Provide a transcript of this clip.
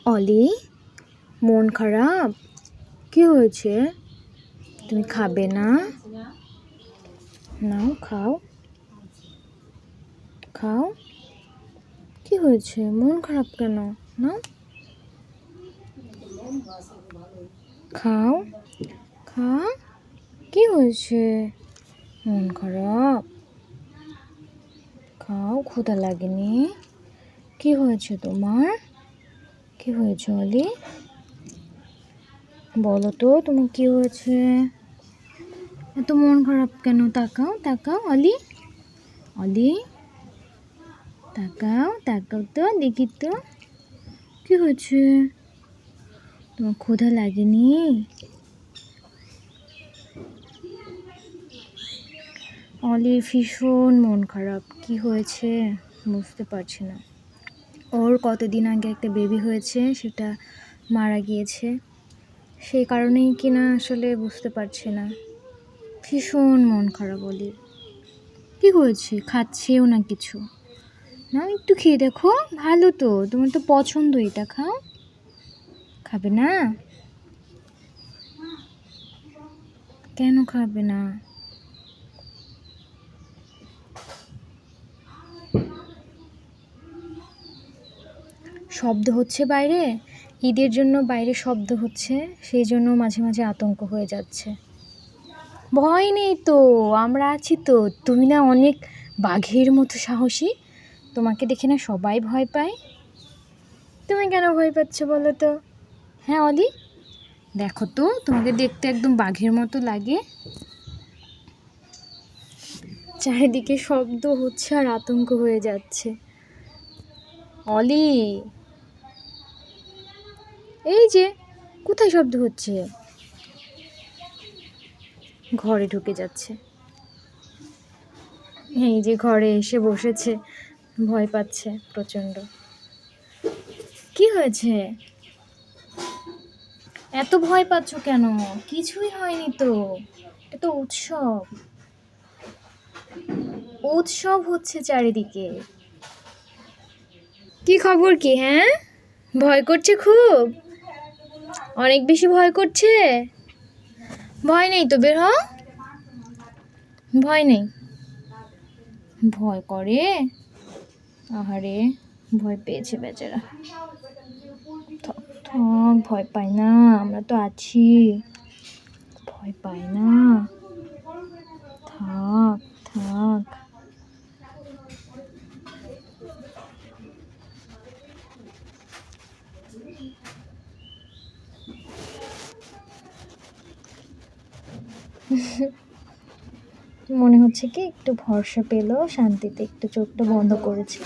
অলি, মন খারাপ? কি হয়েছে? তুমি খাবে না? নাও খাও, খাও। কি হয়েছে? মন খারাপ কেন? নাও খাও, খা। কি হয়েছে? মন খারাপ? খাও, ক্ষুধা লাগেনি? কি হয়েছে তোমার? কি হয়েছে অলি? বলো তো তোমার কি হয়েছে? এত মন খারাপ কেন? তাকাও তাকাও অলি, অলি তাকাও, তাকাও তো দেখি তো কি হয়েছে? তোমার ক্ষুধা লাগেনি? অলির ভীষণ মন খারাপ। কি হয়েছে বুঝতে পারছি না। ওর কতদিন আগে একটা বেবি হয়েছে, সেটা মারা গিয়েছে। সেই কারণেই কিনা আসলে বুঝতে পারছি না। ভীষণ মন খারাপ অলির। কি হয়েছে? খাচ্ছেও না কিছু। না একটু খেয়ে দেখো, ভালো তো, তোমার তো পছন্দ, এটা খাও। খাবে না? কেন খাবে না? শব্দ হচ্ছে বাইরে, ঈদের জন্য বাইরে শব্দ হচ্ছে, সেই জন্য মাঝে মাঝে আতঙ্ক হয়ে যাচ্ছে। ভয় নেই তো, আমরা আছি তো। তুমি না অনেক বাঘের মতো সাহসী, তোমাকে দেখে না সবাই ভয় পায়। তুমি কেন ভয় পাচ্ছ বলো তো? হ্যাঁ অলি, দেখো তো, তোমাকে দেখতে একদম বাঘের মতো লাগে। চারিদিকে শব্দ হচ্ছে আর আতঙ্ক হয়ে যাচ্ছে। অলি, এই যে, কোথায় শব্দ হচ্ছে? ঘরে ঢুকে যাচ্ছে। এই যে ঘরে এসে বসেছে, ভয় পাচ্ছে প্রচণ্ড। কি হয়েছে? এত ভয় পাচ্ছ কেন? কিছুই হয়নি তো, এটা তো উৎসব। উৎসব হচ্ছে চারিদিকে। কি খবর কি? হ্যাঁ, ভয় করছে খুব, অনেক বেশি ভয় করছে। ভয় নেই তো, বের হ। ভয় নেই? ভয় করে? আহারে, ভয় পেয়েছে বেচারা। থাক থাক, ভয় পায় না, আমরা তো আছি। ভয় পায় না, থাক থাক। মনে হচ্ছে কি একটু ভরসা পেলো, শান্তিতে একটু চোখটা বন্ধ করেছে।